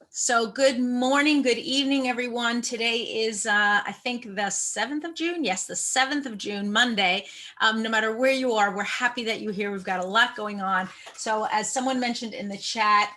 So good morning, good evening, everyone. Today is, I think, the 7th of June. Yes, the 7th of June, Monday. No matter where you are, we're happy that you're here. We've got a lot going on. So as someone mentioned in the chat,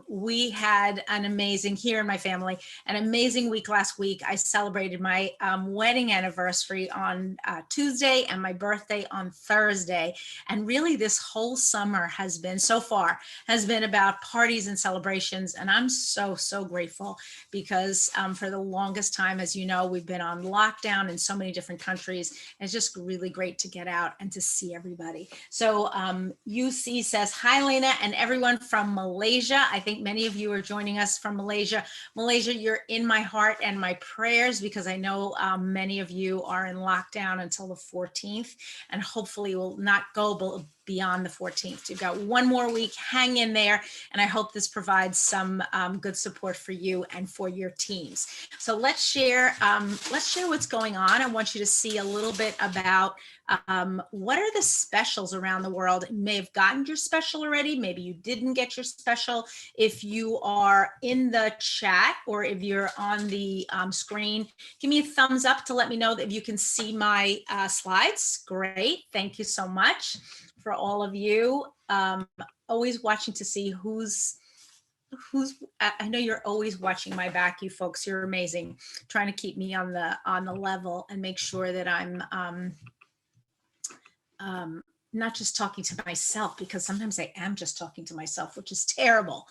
we had an amazing, here in my family, an amazing week last week. I celebrated my wedding anniversary on Tuesday and my birthday on Thursday. And really this whole summer has been, so far, has been about parties and celebrations. And I'm so grateful because for the longest time, as you know, we've been on lockdown in so many different countries. It's just really great to get out and to see everybody. So UC says, hi, Elena, and everyone from Malaysia. I think many of you are joining us from Malaysia. Malaysia, you're in my heart and my prayers because I know many of you are in lockdown until the 14th and hopefully will not go beyond the 14th. You've got one more week, hang in there, and I hope this provides some good support for you and for your teams. So let's share what's going on. I want you to see a little bit about what are the specials around the world. You may have gotten your special already, maybe you didn't get your special. If you are in the chat or if you're on the screen, give me a thumbs up to let me know that if you can see my slides. Great, thank you so much. For all of you, always watching to see who's, I know you're always watching my back, you folks, you're amazing, trying to keep me on the level and make sure that I'm not just talking to myself, because sometimes I am just talking to myself, which is terrible.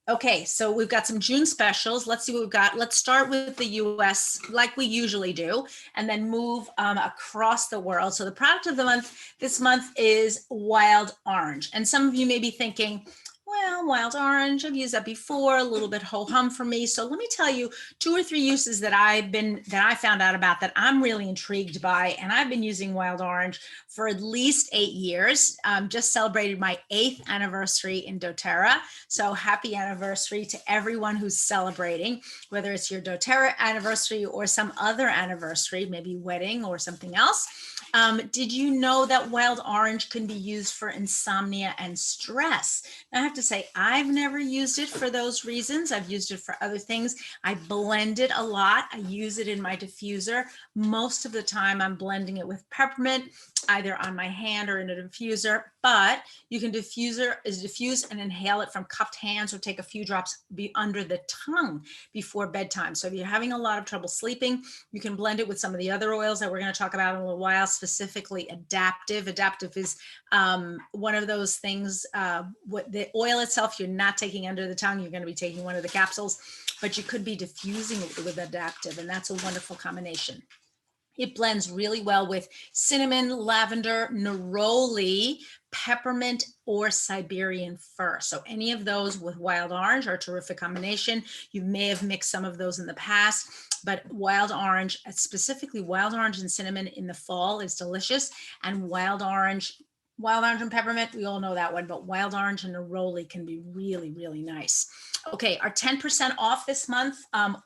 Okay, so we've got some June specials. Let's see what we've got. Let's start with the US like we usually do, and then move across the world. So the product of the month this month is Wild Orange. And some of you may be thinking, well, Wild Orange, I've used that before, a little bit ho-hum for me. So let me tell you 2 or 3 uses that I found out about that I'm really intrigued by. And I've been using Wild Orange for at least 8 years. Just celebrated my 8th anniversary in doTERRA. So happy anniversary to everyone who's celebrating, whether it's your doTERRA anniversary or some other anniversary, maybe wedding or something else. Did you know that Wild Orange can be used for insomnia and stress? Now, I have to say, I've never used it for those reasons. I've used it for other things. I blend it a lot. I use it in my diffuser. Most of the time, I'm blending it with peppermint, either on my hand or in a diffuser, but you can diffuse and inhale it from cupped hands or take a few drops under the tongue before bedtime. So if you're having a lot of trouble sleeping, you can blend it with some of the other oils that we're going to talk about in a little while, specifically Adaptive. Adaptive is one of those things, the oil itself, you're not taking under the tongue, you're going to be taking one of the capsules, but you could be diffusing it with Adaptive, and that's a wonderful combination. It blends really well with cinnamon, lavender, neroli, peppermint, or Siberian fir. So any of those with Wild Orange are a terrific combination. You may have mixed some of those in the past, but Wild Orange, specifically Wild Orange and cinnamon in the fall, is delicious. And Wild Orange and peppermint, we all know that one, but Wild Orange and neroli can be really, really nice. Okay, our 10% off this month,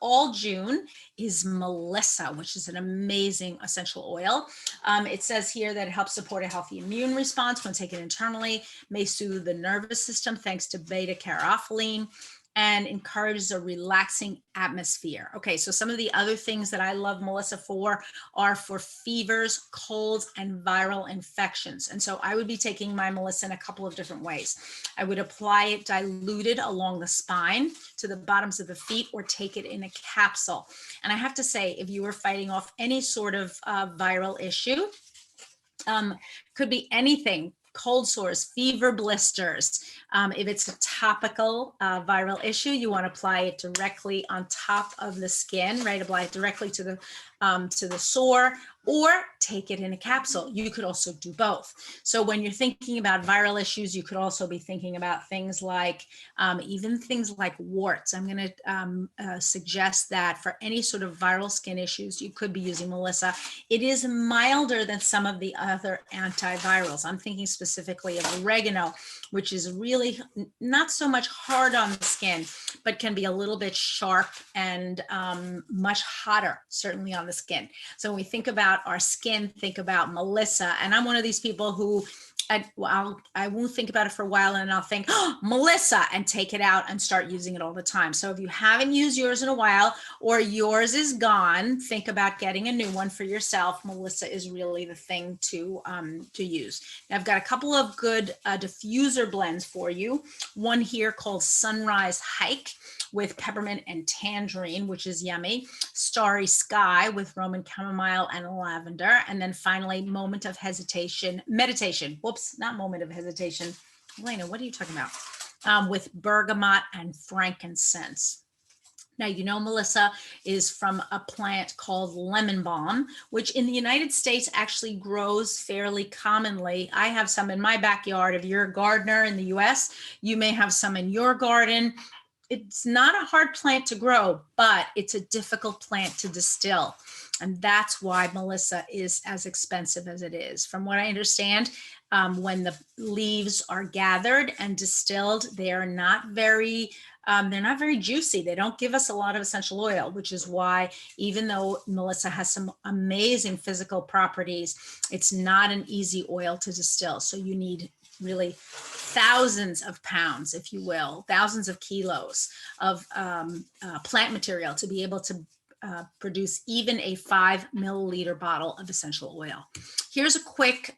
all June, is Melissa, which is an amazing essential oil. It says here that it helps support a healthy immune response when taken internally, may soothe the nervous system thanks to beta-caryophyllene, and encourages a relaxing atmosphere. Okay, so some of the other things that I love Melissa for are for fevers, colds, and viral infections. And so I would be taking my Melissa in a couple of different ways. I would apply it diluted along the spine to the bottoms of the feet, or take it in a capsule. And I have to say, if you were fighting off any sort of viral issue, could be anything, cold sores, fever, blisters. If it's a topical viral issue, you want to apply it directly on top of the skin, right? Apply it directly to the sore, or take it in a capsule. You could also do both. So when you're thinking about viral issues, you could also be thinking about things like, even things like warts. I'm going to suggest that for any sort of viral skin issues, you could be using Melissa. It is milder than some of the other antivirals. I'm thinking specifically of oregano, which is really not so much hard on the skin, but can be a little bit sharp and much hotter, certainly on the skin. So when we think about our skin, think about Melissa. And I'm one of these people who I won't think about it for a while, and I'll think, oh, Melissa, and take it out and start using it all the time. So if you haven't used yours in a while, or yours is gone, think about getting a new one for yourself. Melissa is really the thing to use. Now, I've got a couple of good diffuser blends for you. One here called Sunrise Hike with peppermint and tangerine, which is yummy. Starry Sky with Roman chamomile and lavender. And then finally, Moment of Hesitation, Meditation. Whoops, not Moment of Hesitation. Elena, what are you talking about? With bergamot and frankincense. Now, you know, Melissa is from a plant called lemon balm, which in the United States actually grows fairly commonly. I have some in my backyard. If you're a gardener in the US, you may have some in your garden. It's not a hard plant to grow, but it's a difficult plant to distill. And that's why Melissa is as expensive as it is. From what I understand, when the leaves are gathered and distilled, they're not very juicy. They don't give us a lot of essential oil, which is why, even though Melissa has some amazing physical properties, it's not an easy oil to distill. So you need really thousands of pounds, if you will, thousands of kilos of plant material to be able to produce even a 5 milliliter bottle of essential oil. Here's a quick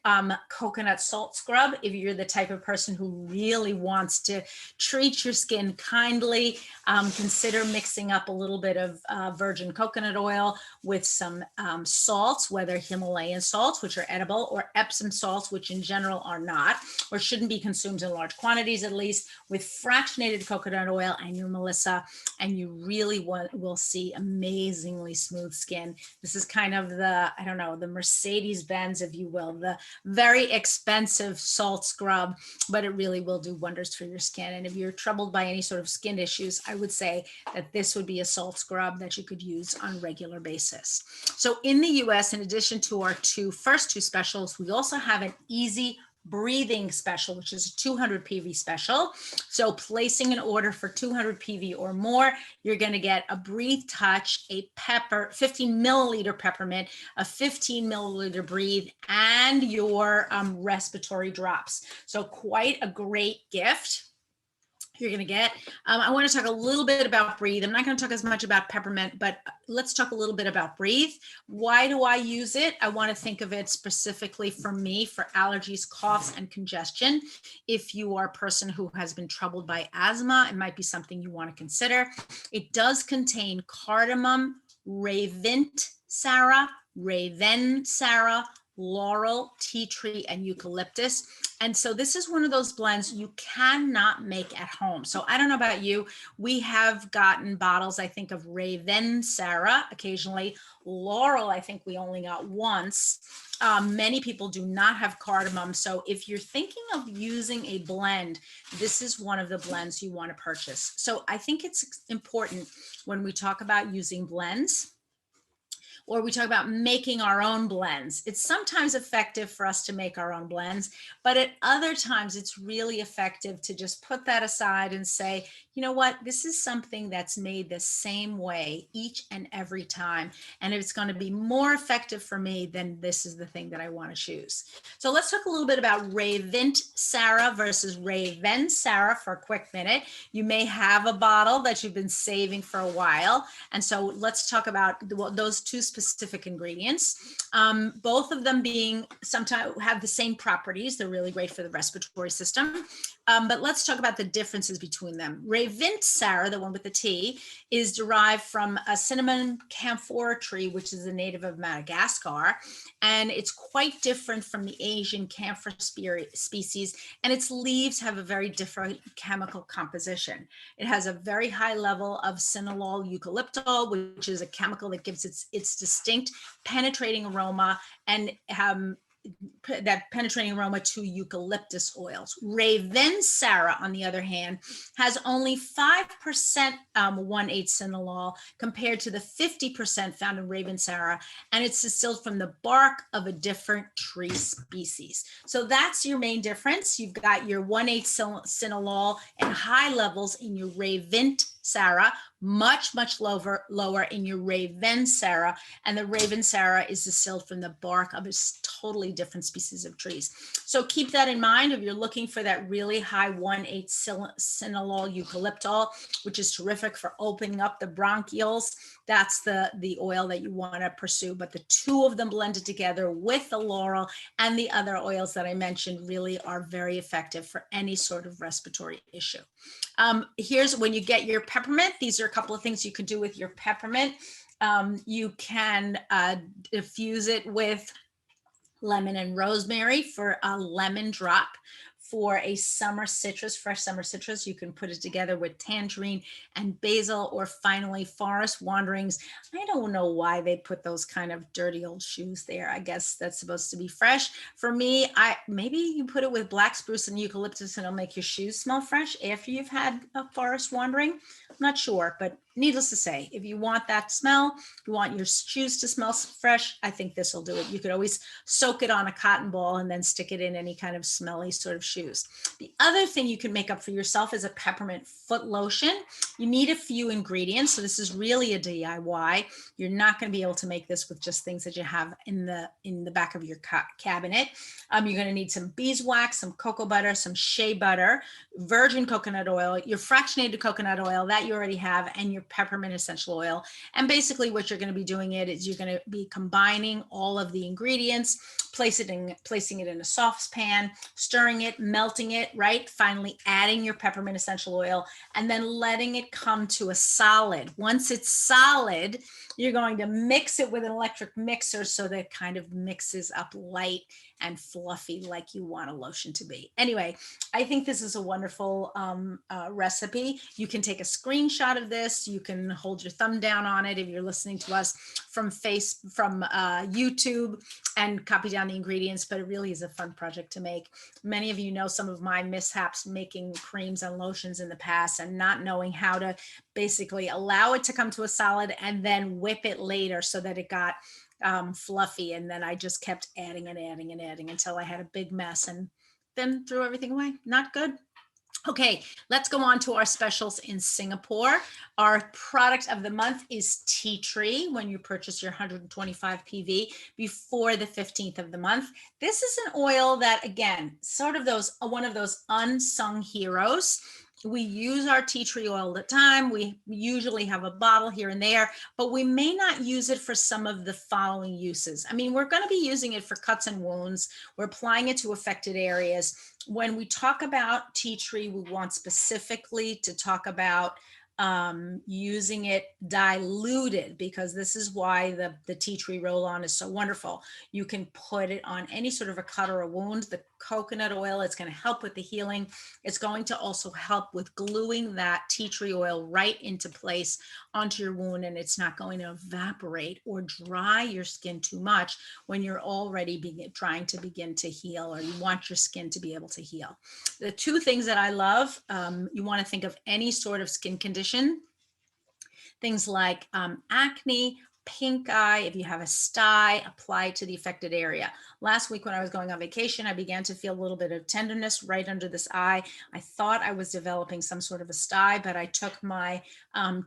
coconut salt scrub. If you're the type of person who really wants to treat your skin kindly, consider mixing up a little bit of virgin coconut oil with some salts, whether Himalayan salts, which are edible, or Epsom salts, which in general are not, or shouldn't be consumed in large quantities, at least, with fractionated coconut oil and your Melissa, and you really will see amazingly smooth skin. This is kind of the, I don't know, the Mercedes-Benz, if you will, the very expensive salt scrub, but it really will do wonders for your skin. And if you're troubled by any sort of skin issues, I would say that this would be a salt scrub that you could use on a regular basis. So in the US, in addition to our first two specials, we also have an easy breathing special, which is a 200 PV special. So placing an order for 200 PV or more, you're going to get a Breathe Touch, a 15 milliliter peppermint, a 15 milliliter Breathe, and your respiratory drops. So quite a great gift you're going to get. I want to talk a little bit about Breathe. I'm not going to talk as much about peppermint, but let's talk a little bit about Breathe. Why do I use it? I want to think of it specifically for me, for allergies, coughs, and congestion. If you are a person who has been troubled by asthma, it might be something you want to consider. It does contain cardamom, Ravencer, laurel, tea tree, and eucalyptus. And so this is one of those blends you cannot make at home. So I don't know about you. We have gotten bottles, I think, of Ravencer occasionally. Laurel, I think we only got once. Many people do not have cardamom. So if you're thinking of using a blend, this is one of the blends you want to purchase. So I think it's important when we talk about using blends, or we talk about making our own blends. It's sometimes effective for us to make our own blends, but at other times it's really effective to just put that aside and say, you know what, this is something that's made the same way each and every time. And it's going to be more effective for me, then this is the thing that I want to choose. So let's talk a little bit about Ravencer versus Ravencer for a quick minute. You may have a bottle that you've been saving for a while. And so let's talk about those two specific ingredients. Both of them being sometimes have the same properties. They're really great for the respiratory system. But let's talk about the differences between them. Ravencer, the one with the T, is derived from a cinnamon camphor tree, which is a native of Madagascar. And it's quite different from the Asian camphor species. And its leaves have a very different chemical composition. It has a very high level of cinnalol eucalyptol, which is a chemical that gives its distinct penetrating aroma and that penetrating aroma to eucalyptus oils. Ravencer, on the other hand, has only 5% 1,8 cinnalol compared to the 50% found in Ravencer, and it's distilled from the bark of a different tree species. So that's your main difference. You've got your 1,8 cinnalol and high levels in your Ravencer much lower in your Ravencer. And the Ravencer is distilled from the bark of a totally different species of trees. So keep that in mind if you're looking for that really high 1,8 cinnalol eucalyptol, which is terrific for opening up the bronchioles. That's the oil that you want to pursue. But the two of them blended together with the laurel and the other oils that I mentioned really are very effective for any sort of respiratory issue. Here's when you get your peppermint. These are a couple of things you can do with your peppermint. You can diffuse it with lemon and rosemary for a lemon drop. For a summer citrus, fresh summer citrus, you can put it together with tangerine and basil, or finally forest wanderings. I don't know why they put those kind of dirty old shoes there. I guess that's supposed to be fresh. For me, maybe you put it with black spruce and eucalyptus and it'll make your shoes smell fresh after you've had a forest wandering. I'm not sure, but needless to say, if you want that smell, you want your shoes to smell fresh, I think this will do it. You could always soak it on a cotton ball and then stick it in any kind of smelly sort of shoes. The other thing you can make up for yourself is a peppermint foot lotion. You need a few ingredients, so this is really a DIY. You're not going to be able to make this with just things that you have in the back of your cabinet. You're going to need some beeswax, some cocoa butter, some shea butter, virgin coconut oil, your fractionated coconut oil that you already have, and your peppermint essential oil. And basically what you're going to be doing is you're going to be combining all of the ingredients, placing it in a saucepan, stirring it, melting it, right? Finally adding your peppermint essential oil and then letting it come to a solid. Once it's solid, you're going to mix it with an electric mixer so that it kind of mixes up light and fluffy like you want a lotion to be. Anyway, I think this is a wonderful recipe. You can take a screenshot of this. You can hold your thumb down on it if you're listening to us from YouTube and copy down the ingredients, but it really is a fun project to make. Many of you know some of my mishaps making creams and lotions in the past and not knowing how to basically allow it to come to a solid and then whip it later so that it got fluffy. And then I just kept adding and adding and adding until I had a big mess and then threw everything away. Not good. Okay, let's go on to our specials in Singapore. Our product of the month is tea tree when you purchase your 125 PV before the 15th of the month. This is an oil that, again, sort of one of those unsung heroes. We use our tea tree oil all the time. We usually have a bottle here and there, but we may not use it for some of the following uses. I mean, we're going to be using it for cuts and wounds. We're applying it to affected areas. When we talk about tea tree, we want specifically to talk about using it diluted, because this is why the tea tree roll-on is so wonderful. You can put it on any sort of a cut or a wound. The coconut oil, it's going to help with the healing. It's going to also help with gluing that tea tree oil right into place onto your wound, and it's not going to evaporate or dry your skin too much when you're already trying to begin to heal, or you want your skin to be able to heal. The two things that I love, you want to think of any sort of skin condition, things like acne, pink eye. If you have a sty, apply it to the affected area. Last week when I was going on vacation, I began to feel a little bit of tenderness right under this eye. I thought I was developing some sort of a sty, but I took my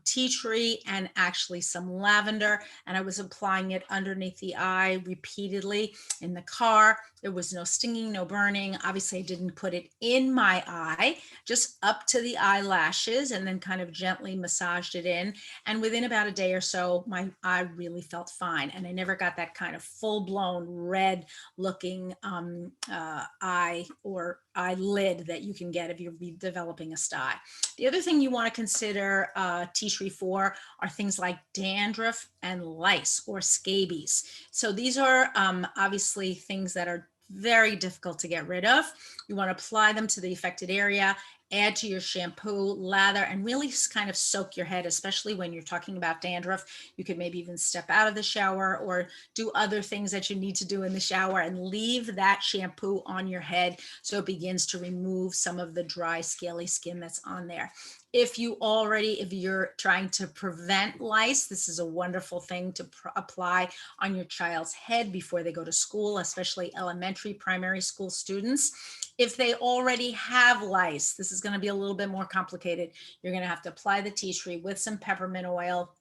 tea tree and actually some lavender, and I was applying it underneath the eye repeatedly in the car. There was no stinging, no burning. Obviously, I didn't put it in my eye, just up to the eyelashes, and then kind of gently massaged it in. And within about a day or so, my eye really felt fine. And I never got that kind of full-blown red looking eye or eyelid that you can get if you're developing a sty. The other thing you want to consider tea tree for are things like dandruff and lice or scabies. So these are obviously things that are very difficult to get rid of. You want to apply them to the affected area, add to your shampoo, lather, and really kind of soak your head, especially when you're talking about dandruff. You could maybe even step out of the shower or do other things that you need to do in the shower and leave that shampoo on your head so it begins to remove some of the dry, scaly skin that's on there. If you're trying to prevent lice, this is a wonderful thing to apply on your child's head before they go to school, especially elementary, primary school students. If they already have lice, this is going to be a little bit more complicated. You're going to have to apply the tea tree with some peppermint oil,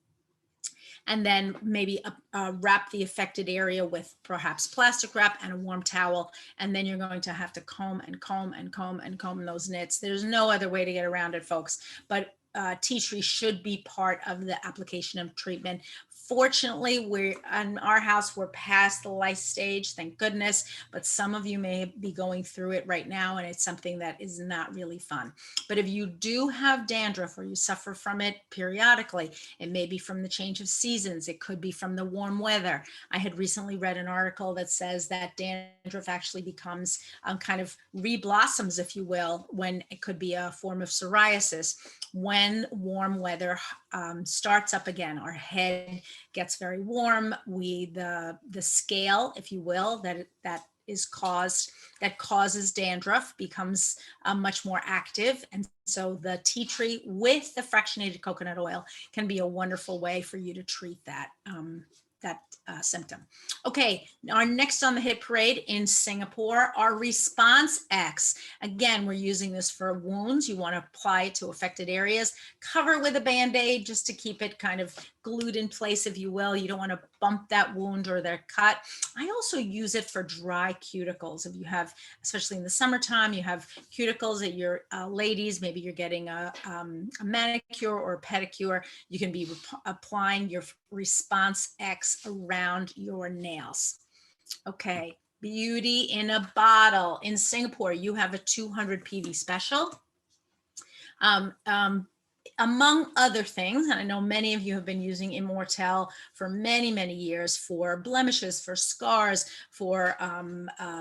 and then maybe wrap the affected area with perhaps plastic wrap and a warm towel. And then you're going to have to comb and comb and comb and comb those nits. There's no other way to get around it, folks. But tea tree should be part of the application of treatment. Fortunately, we're in our house, we're past the lice stage, thank goodness, but some of you may be going through it right now, and it's something that is not really fun. But if you do have dandruff or you suffer from it periodically, it may be from the change of seasons, it could be from the warm weather. I had recently read an article that says that dandruff actually becomes kind of reblossoms, if you will, when it could be a form of psoriasis. When warm weather starts up again, our head gets very warm. The scale, if you will, that causes dandruff becomes much more active. And so the tea tree with the fractionated coconut oil can be a wonderful way for you to treat that symptom. Okay, our next on the hit parade in Singapore, our Response X. Again, we're using this for wounds. You want to apply it to affected areas. Cover it with a Band-Aid just to keep it kind of glued in place, if you will. You don't want to bump that wound or their cut. I also use it for dry cuticles. If you have, especially in the summertime, you have cuticles at your ladies, maybe you're getting a manicure or a pedicure, you can be applying your Response X around your nails. Okay, beauty in a bottle. In Singapore, you have a 200 PV special. Among other things, and I know many of you have been using Immortelle for many, many years for blemishes, for scars, for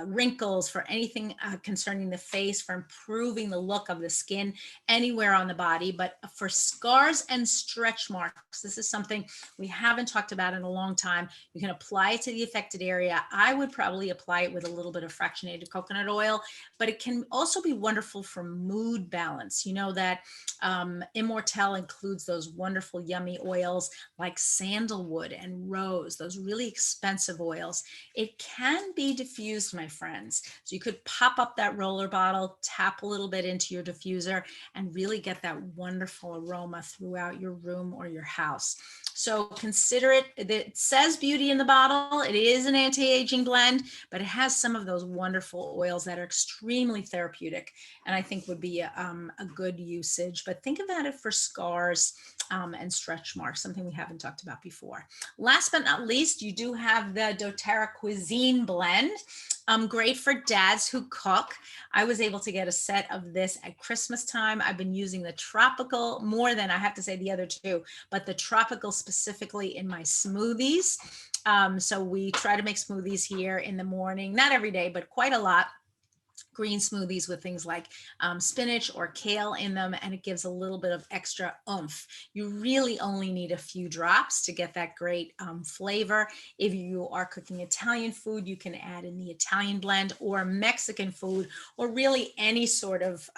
wrinkles, for anything concerning the face, for improving the look of the skin anywhere on the body. But for scars and stretch marks, this is something we haven't talked about in a long time. You can apply it to the affected area. I would probably apply it with a little bit of fractionated coconut oil, but it can also be wonderful for mood balance. You know that Immortelle includes those wonderful, yummy oils like sandalwood and rose, those really expensive oils. It can be diffused, my friends. So you could pop up that roller bottle, tap a little bit into your diffuser, and really get that wonderful aroma throughout your room or your house. So consider it. It says beauty in the bottle. It is an anti-aging blend, but it has some of those wonderful oils that are extremely therapeutic, and I think would be a good usage. But think about it for scars and stretch marks, something we haven't talked about before. Last but not least, you do have the doTERRA Cuisine blend. Great for dads who cook. I was able to get a set of this at Christmas time. I've been using the tropical more than, I have to say, the other two, but the tropical specifically in my smoothies. So we try to make smoothies here in the morning, not every day, but quite a lot. Green smoothies with things like spinach or kale in them, and it gives a little bit of extra oomph. You really only need a few drops to get that great flavor. If you are cooking Italian food, you can add in the Italian blend, or Mexican food, or really any sort of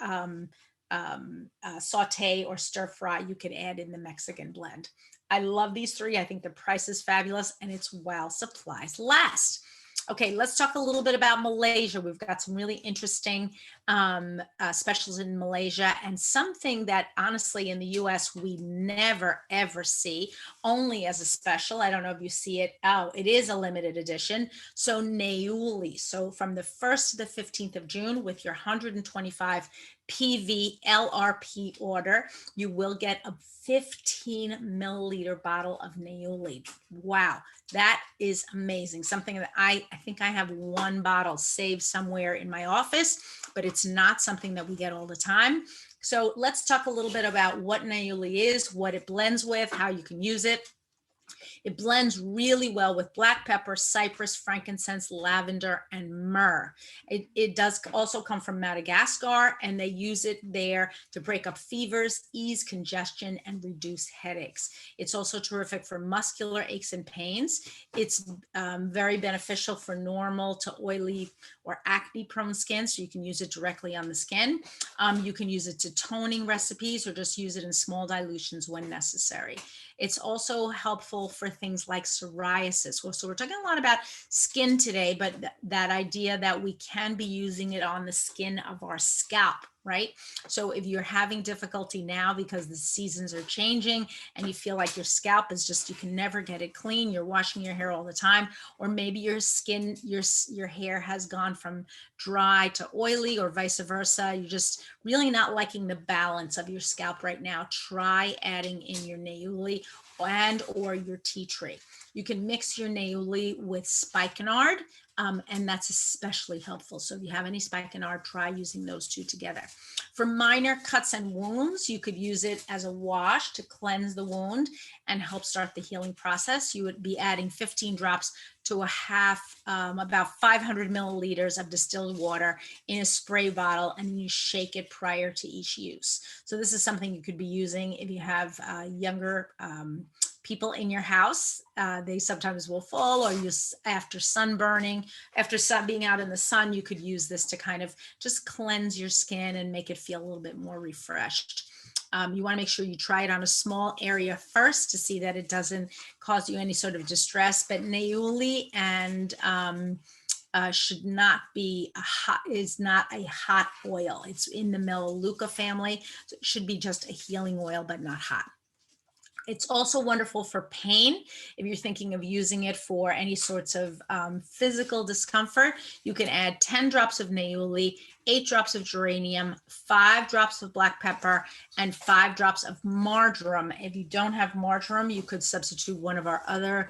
saute or stir fry, you can add in the Mexican blend. I love these three. I think the price is fabulous, and it's while supplies last. Okay, let's talk a little bit about Malaysia. We've got some really interesting specials in Malaysia, and something that honestly in the US we never ever see, only as a special. I don't know if you see it. Oh, it is a limited edition. So Naoli. So from the 1st to the 15th of June, with your 125 PV LRP order, you will get a 15 milliliter bottle of Naoli. Wow, that is amazing. Something that I think I have one bottle saved somewhere in my office, but it's not something that we get all the time. So let's talk a little bit about what Naoli is, what it blends with, how you can use it. It blends really well with black pepper, cypress, frankincense, lavender, and myrrh. It does also come from Madagascar, and they use it there to break up fevers, ease congestion, and reduce headaches. It's also terrific for muscular aches and pains. It's very beneficial for normal to oily or acne-prone skin, so you can use it directly on the skin. You can use it to toning recipes, or just use it in small dilutions when necessary. It's also helpful for things like psoriasis. So we're talking a lot about skin today, but that idea that we can be using it on the skin of our scalp, right? So if you're having difficulty now because the seasons are changing and you feel like your scalp is just, you can never get it clean, you're washing your hair all the time, or maybe your skin, your hair has gone from dry to oily or vice versa, you're just really not liking the balance of your scalp right now, try adding in your Naoli and or your tea tree. You can mix your Naoli with spikenard, and that's especially helpful. So if you have any spikenard, try using those two together. For minor cuts and wounds, you could use it as a wash to cleanse the wound and help start the healing process. You would be adding 15 drops to a half, about 500 milliliters of distilled water in a spray bottle, and you shake it prior to each use. So this is something you could be using if you have younger people in your house. They sometimes will fall, or use after sunburning, after being out in the sun, you could use this to kind of just cleanse your skin and make it feel a little bit more refreshed. You want to make sure you try it on a small area first to see that it doesn't cause you any sort of distress. But Naoli and should not be is not a hot oil. It's in the Melaleuca family. So it should be just a healing oil, but not hot. It's also wonderful for pain. If you're thinking of using it for any sorts of physical discomfort, you can add 10 drops of Naoli, 8 drops of geranium, 5 drops of black pepper, and 5 drops of marjoram. If you don't have marjoram, you could substitute one of our other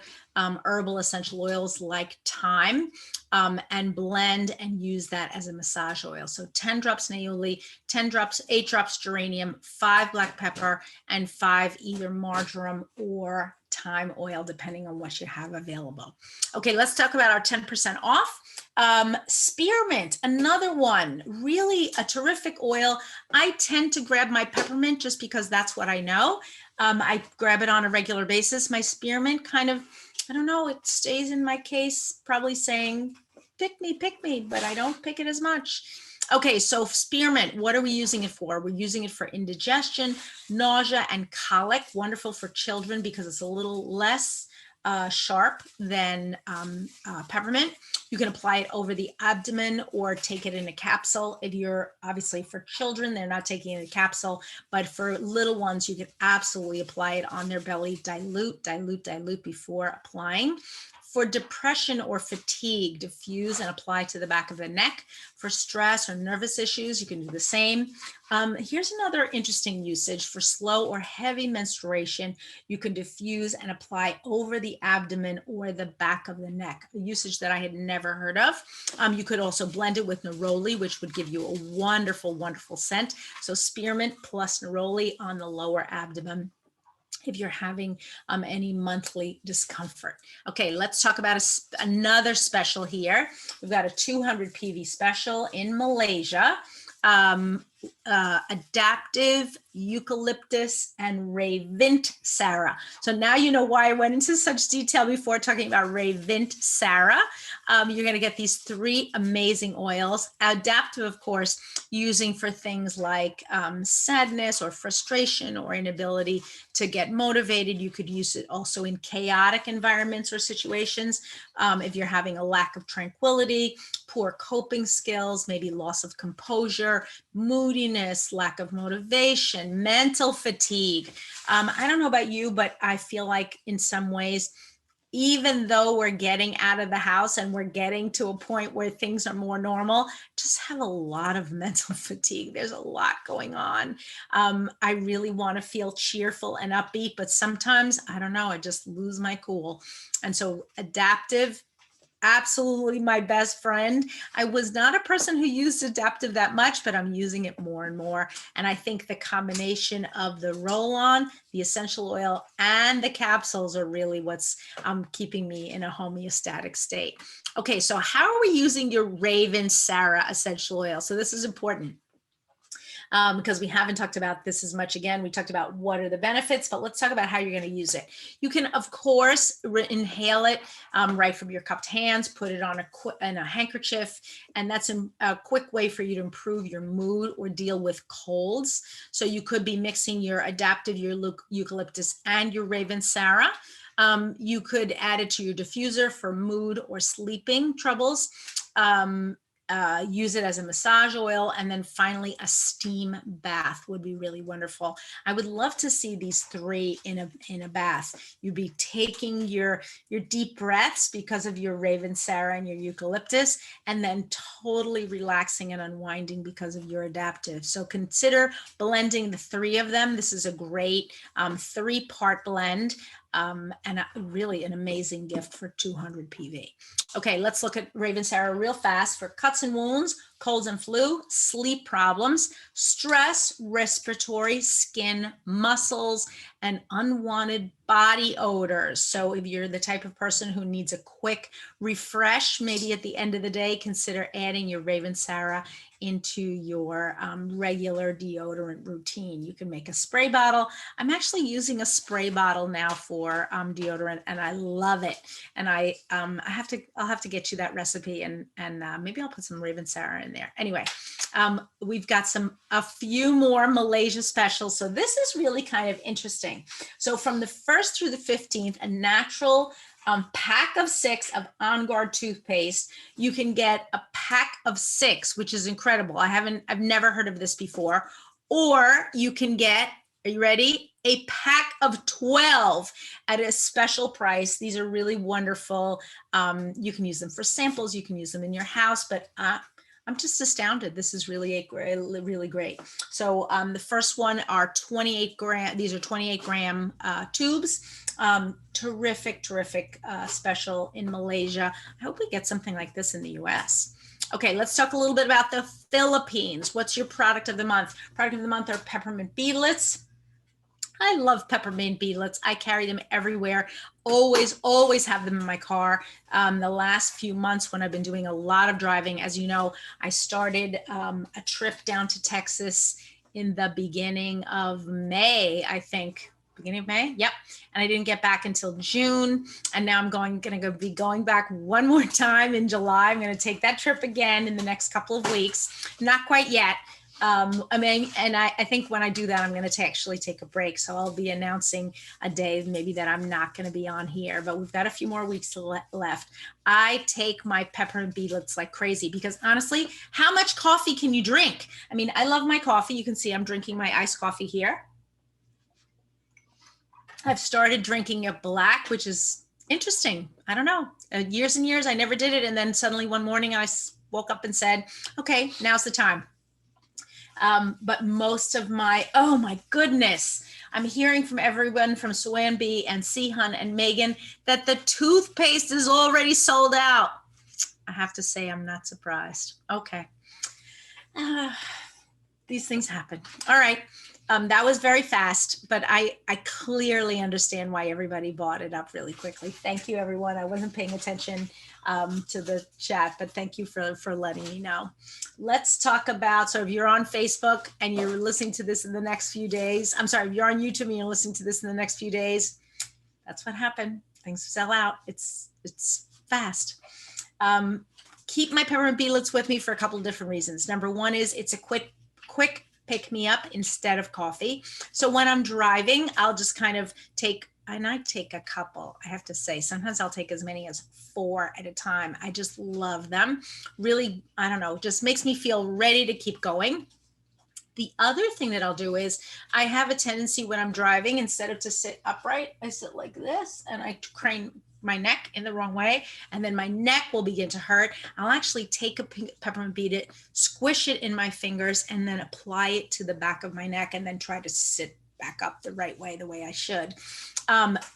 herbal essential oils like thyme, and blend and use that as a massage oil. So 10 drops Naoli, 10 drops, 8 drops geranium, 5 black pepper, and 5 either marjoram or thyme oil, depending on what you have available. Okay, let's talk about our 10% off. Spearmint, another one, really a terrific oil. I tend to grab my peppermint just because that's what I know. I grab it on a regular basis. My spearmint kind of, I don't know, it stays in my case, probably saying, pick me, but I don't pick it as much. Okay, so spearmint, what are we using it for? We're using it for indigestion, nausea, and colic. Wonderful for children because it's a little less sharp than peppermint. You can apply it over the abdomen or take it in a capsule. If you're, obviously for children, they're not taking it in a capsule, but for little ones, you can absolutely apply it on their belly, dilute before applying. For depression or fatigue, diffuse and apply to the back of the neck. For stress or nervous issues, you can do the same. Here's another interesting usage. For slow or heavy menstruation, you can diffuse and apply over the abdomen or the back of the neck, a usage that I had never heard of. You could also blend it with neroli, which would give you a wonderful, wonderful scent. So spearmint plus neroli on the lower abdomen if you're having any monthly discomfort. Okay, let's talk about another special here. We've got a 200 PV special in Malaysia. Adaptive Eucalyptus and Ravencer. So now you know why I went into such detail before talking about Ravencer. You're going to get these 3 amazing oils. Adaptive, of course, using for things like sadness or frustration or inability to get motivated. You could use it also in chaotic environments or situations. If you're having a lack of tranquility, poor coping skills, maybe loss of composure, moodiness, lack of motivation, mental fatigue. I don't know about you, but I feel like in some ways, even though we're getting out of the house and we're getting to a point where things are more normal, just have a lot of mental fatigue. There's a lot going on. I really want to feel cheerful and upbeat, but sometimes, I don't know, I just lose my cool. And so adaptive, absolutely my best friend. I was not a person who used adaptive that much, but I'm using it more and more. And I think the combination of the roll-on, the essential oil, and the capsules are really what's keeping me in a homeostatic state. Okay, so how are we using your Ravencer essential oil? So this is important. because we haven't talked about this as much. Again, we talked about what are the benefits, but let's talk about how you're going to use it. You can, of course, inhale it right from your cupped hands, put it on a handkerchief, and that's a quick way for you to improve your mood or deal with colds. So you could be mixing your adaptive, your eucalyptus, and your Ravencer. You could add it to your diffuser for mood or sleeping troubles. Use it as a massage oil, and then finally a steam bath would be really wonderful. I would love to see these three in a bath. You'd be taking your deep breaths because of your Ravencer and your eucalyptus, and then totally relaxing and unwinding because of your adaptive. So consider blending the three of them. This is a great 3-part blend. And really an amazing gift for 200 PV. Okay, let's look at Ravencer real fast for cuts and wounds, colds and flu, sleep problems, stress, respiratory, skin, muscles, and unwanted body odors. So if you're the type of person who needs a quick refresh, maybe at the end of the day, consider adding your Ravencer into your regular deodorant routine. You can make a spray bottle. I'm actually using a spray bottle now for deodorant, and I love it. And I'll have to get you that recipe, and maybe I'll put some Ravencer in there. Anyway, we've got a few more Malaysia specials. So this is really kind of interesting. So from the 1st through the 15th, a natural pack of 6 of On Guard toothpaste. You can get a pack of 6, which is incredible. I've never heard of this before. Or you can get, are you ready? A pack of 12 at a special price. These are really wonderful. You can use them for samples. You can use them in your house, but I'm just astounded. This is really great. So the first one are 28 gram. These are 28 gram tubes. Terrific special in Malaysia. I hope we get something like this in the US. Okay, let's talk a little bit about the Philippines. What's your product of the month? Product of the month are peppermint beadlets. I love peppermint beadlets. I carry them everywhere. Always have them in my car. The last few months when I've been doing a lot of driving, as you know, I started a trip down to Texas in the beginning of May, I think. Beginning of May? Yep. And I didn't get back until June. And now I'm going to be going back one more time in July. I'm going to take that trip again in the next couple of weeks. Not quite yet. I think when I do that, I'm going to actually take a break. So I'll be announcing a day maybe that I'm not going to be on here, but we've got a few more weeks left. I take my peppermint beadlets like crazy because honestly, how much coffee can you drink? I mean, I love my coffee. You can see I'm drinking my iced coffee here. I've started drinking it black, which is interesting. I don't know. Years and years, I never did it. And then suddenly one morning I woke up and said, okay, now's the time. But most of oh my goodness, I'm hearing from everyone from Suan B and Sihan and Megan that the toothpaste is already sold out. I have to say, I'm not surprised. Okay. These things happen. All right. That was very fast, but I clearly understand why everybody bought it up really quickly. Thank you, everyone. I wasn't paying attention to the chat, but thank you for letting me know. Let's talk about, so if you're on Facebook and you're listening to this in the next few days, I'm sorry, if you're on YouTube and you're listening to this in the next few days, that's what happened. Things sell out. It's fast. Keep my peppermint beadlets with me for a couple of different reasons. Number one is it's a quick pick me up instead of coffee. So when I'm driving, I'll just kind of take a couple, I have to say. Sometimes I'll take as many as 4 at a time. I just love them. Really, I don't know, just makes me feel ready to keep going. The other thing that I'll do is I have a tendency when I'm driving, instead of to sit upright, I sit like this and I crane my neck in the wrong way, and then my neck will begin to hurt. I'll actually take a peppermint bead, squish it in my fingers, and then apply it to the back of my neck, and then try to sit back up the right way, the way I should.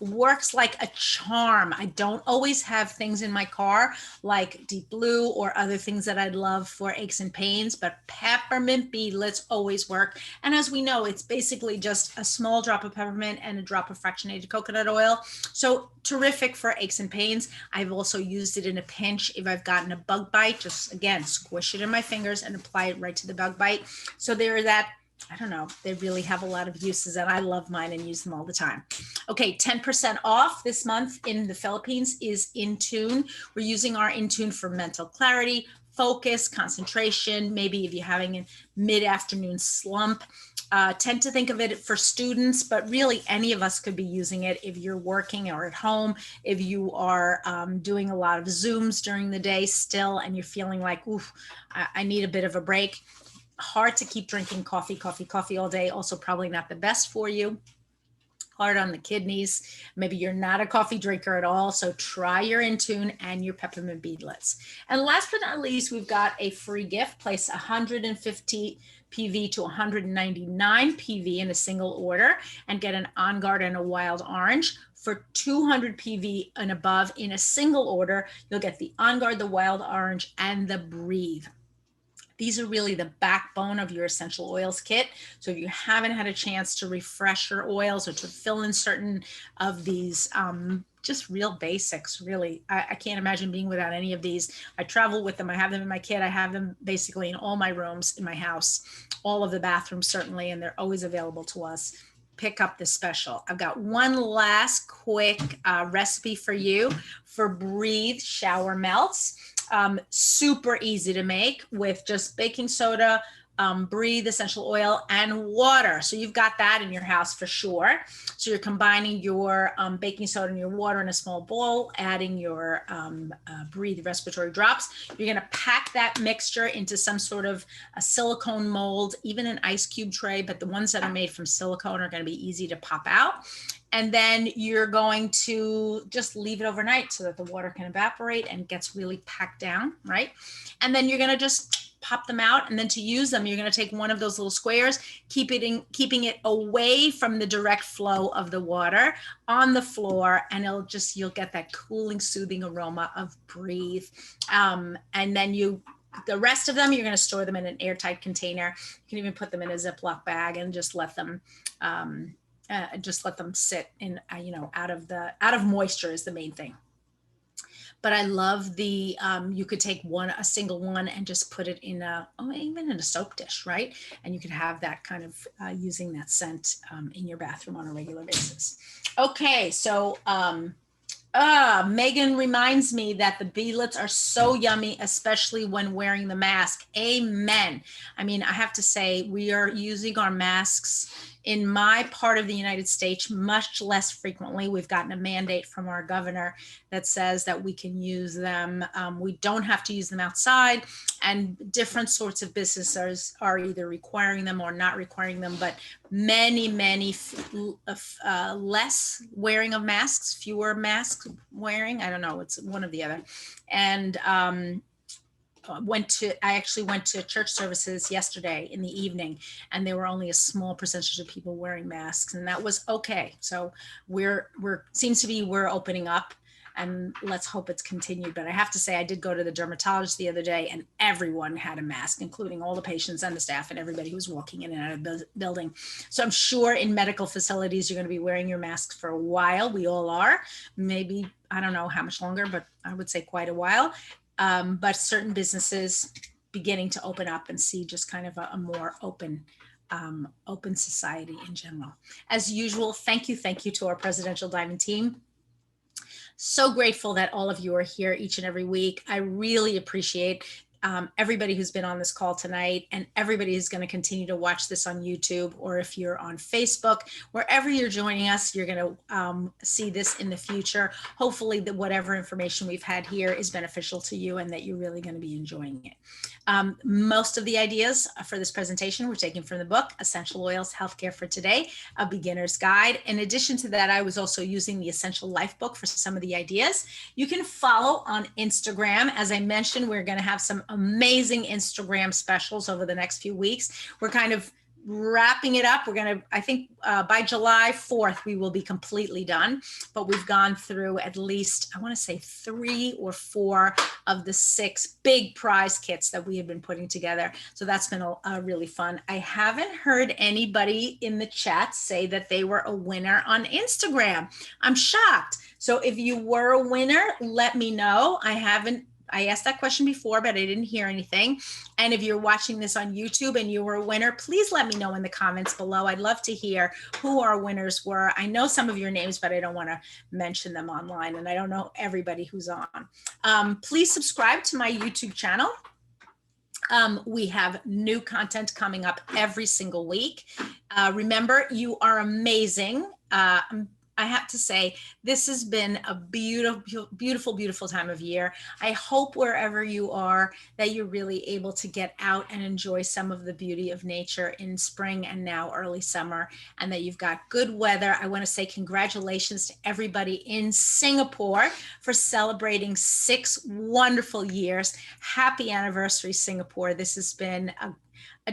Works like a charm. I don't always have things in my car like Deep Blue or other things that I'd love for aches and pains, but peppermint beadlets always work. And as we know, it's basically just a small drop of peppermint and a drop of fractionated coconut oil. So terrific for aches and pains. I've also used it in a pinch if I've gotten a bug bite. Just again, squish it in my fingers and apply it right to the bug bite. So there that I don't know, they really have a lot of uses, and I love mine and use them all the time. Okay, 10% off this month in the Philippines is Intune. We're using our Intune for mental clarity, focus, concentration, maybe if you're having a mid-afternoon slump. Tend to think of it for students, but really any of us could be using it if you're working or at home, if you are doing a lot of Zooms during the day still, and you're feeling like, oof, I need a bit of a break. Hard to keep drinking coffee all day. Also probably not the best for you. Hard on the kidneys. Maybe you're not a coffee drinker at all. So try your Intune and your peppermint beadlets. And last but not least, we've got a free gift. Place 150 PV to 199 PV in a single order and get an On Guard and a Wild Orange. For 200 PV and above in a single order, you'll get the On Guard, the Wild Orange, and the Breathe. These are really the backbone of your essential oils kit. So if you haven't had a chance to refresh your oils or to fill in certain of these, just real basics, really. I can't imagine being without any of these. I travel with them. I have them in my kit. I have them basically in all my rooms in my house, all of the bathrooms certainly, and they're always available to us. Pick up this special. I've got one last quick recipe for you for Breathe Shower Melts. Super easy to make with just baking soda, Breathe essential oil, and water. So you've got that in your house for sure. So you're combining your baking soda and your water in a small bowl, adding your Breathe respiratory drops. You're going to pack that mixture into some sort of a silicone mold, even an ice cube tray, but the ones that are made from silicone are going to be easy to pop out. And then you're going to just leave it overnight so that the water can evaporate and gets really packed down, right? And then you're going to just pop them out. And then to use them, you're going to take one of those little squares, keeping it away from the direct flow of the water on the floor. And you'll get that cooling, soothing aroma of Breathe. And then the rest of them, you're going to store them in an airtight container. You can even put them in a Ziploc bag and just let them sit in, out of moisture is the main thing. But I love the, you could take a single one and just put it in even in a soap dish, right? And you could have that kind of using that scent in your bathroom on a regular basis. Okay, so Megan reminds me that the beadlets are so yummy, especially when wearing the mask. Amen. I mean, I have to say, we are using our masks in my part of the United States much less frequently. We've gotten a mandate from our governor that says that we can use them. We don't have to use them outside, and different sorts of businesses are either requiring them or not requiring them, but many less wearing of masks, fewer masks wearing. I don't know, it's one or the other. And I actually went to church services yesterday in the evening, and there were only a small percentage of people wearing masks, and that was okay. So we're opening up, and let's hope it's continued. But I have to say, I did go to the dermatologist the other day, and everyone had a mask, including all the patients and the staff and everybody who was walking in and out of the building. So I'm sure in medical facilities, you're going to be wearing your masks for a while. We all are. Maybe, I don't know how much longer, but I would say quite a while. But certain businesses beginning to open up and see just kind of a more open society in general. As usual, thank you to our Presidential Diamond team. So grateful that all of you are here each and every week. I really appreciate everybody who's been on this call tonight, and everybody who's going to continue to watch this on YouTube, or if you're on Facebook, wherever you're joining us, you're going to see this in the future. Hopefully that whatever information we've had here is beneficial to you and that you're really going to be enjoying it. Most of the ideas for this presentation were taken from the book, Essential Oils, Healthcare for Today, A Beginner's Guide. In addition to that, I was also using the Essential Life book for some of the ideas. You can follow on Instagram. As I mentioned, we're going to have some amazing Instagram specials over the next few weeks. We're kind of wrapping it up. We're going to, I think by July 4th, we will be completely done, but we've gone through at least, I want to say 3 or 4 of the 6 big prize kits that we have been putting together. So that's been really fun. I haven't heard anybody in the chat say that they were a winner on Instagram. I'm shocked. So if you were a winner, let me know. I haven't I asked that question before, but I didn't hear anything. And if you're watching this on YouTube and you were a winner, please let me know in the comments below. I'd love to hear who our winners were. I know some of your names, but I don't want to mention them online, and I don't know everybody who's on. Please subscribe to my YouTube channel. We have new content coming up every single week. Remember, you are amazing. I have to say, this has been a beautiful, beautiful, beautiful time of year. I hope wherever you are that you're really able to get out and enjoy some of the beauty of nature in spring and now early summer, and that you've got good weather. I want to say congratulations to everybody in Singapore for celebrating 6 wonderful years. Happy anniversary, Singapore. This has been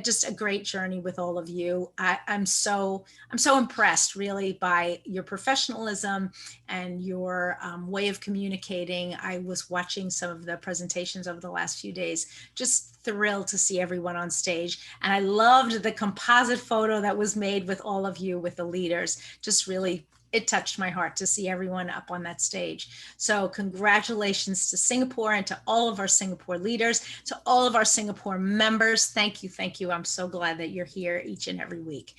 just a great journey with all of you. I'm so impressed really by your professionalism and your way of communicating. I was watching some of the presentations over the last few days, just thrilled to see everyone on stage. And I loved the composite photo that was made with all of you, with the leaders. Just really, it touched my heart to see everyone up on that stage. So congratulations to Singapore and to all of our Singapore leaders, to all of our Singapore members. Thank you, thank you. I'm so glad that you're here each and every week.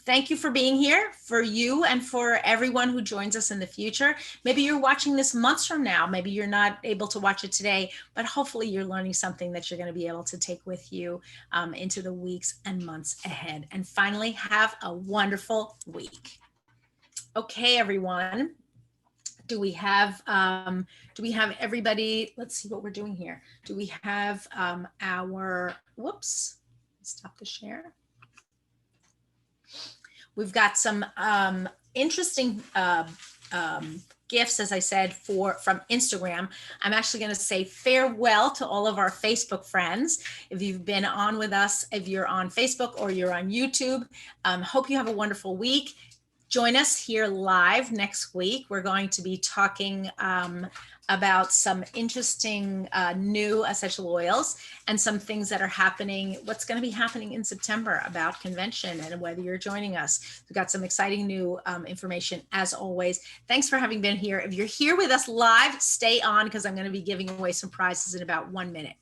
Thank you for being here, for you and for everyone who joins us in the future. Maybe you're watching this months from now. Maybe you're not able to watch it today, but hopefully you're learning something that you're going to be able to take with you into the weeks and months ahead. And finally, have a wonderful week. Okay, everyone. Do we have everybody? Let's see what we're doing here. Do we have our, whoops, stop the share. We've got some interesting gifts, as I said, from Instagram. I'm actually going to say farewell to all of our Facebook friends. If you've been on with us, if you're on Facebook or you're on YouTube, hope you have a wonderful week. Join us here live next week. We're going to be talking about some interesting new essential oils and some things that are happening, what's going to be happening in September about convention and whether you're joining us. We've got some exciting new information as always. Thanks for having been here. If you're here with us live, stay on because I'm going to be giving away some prizes in about 1 minute.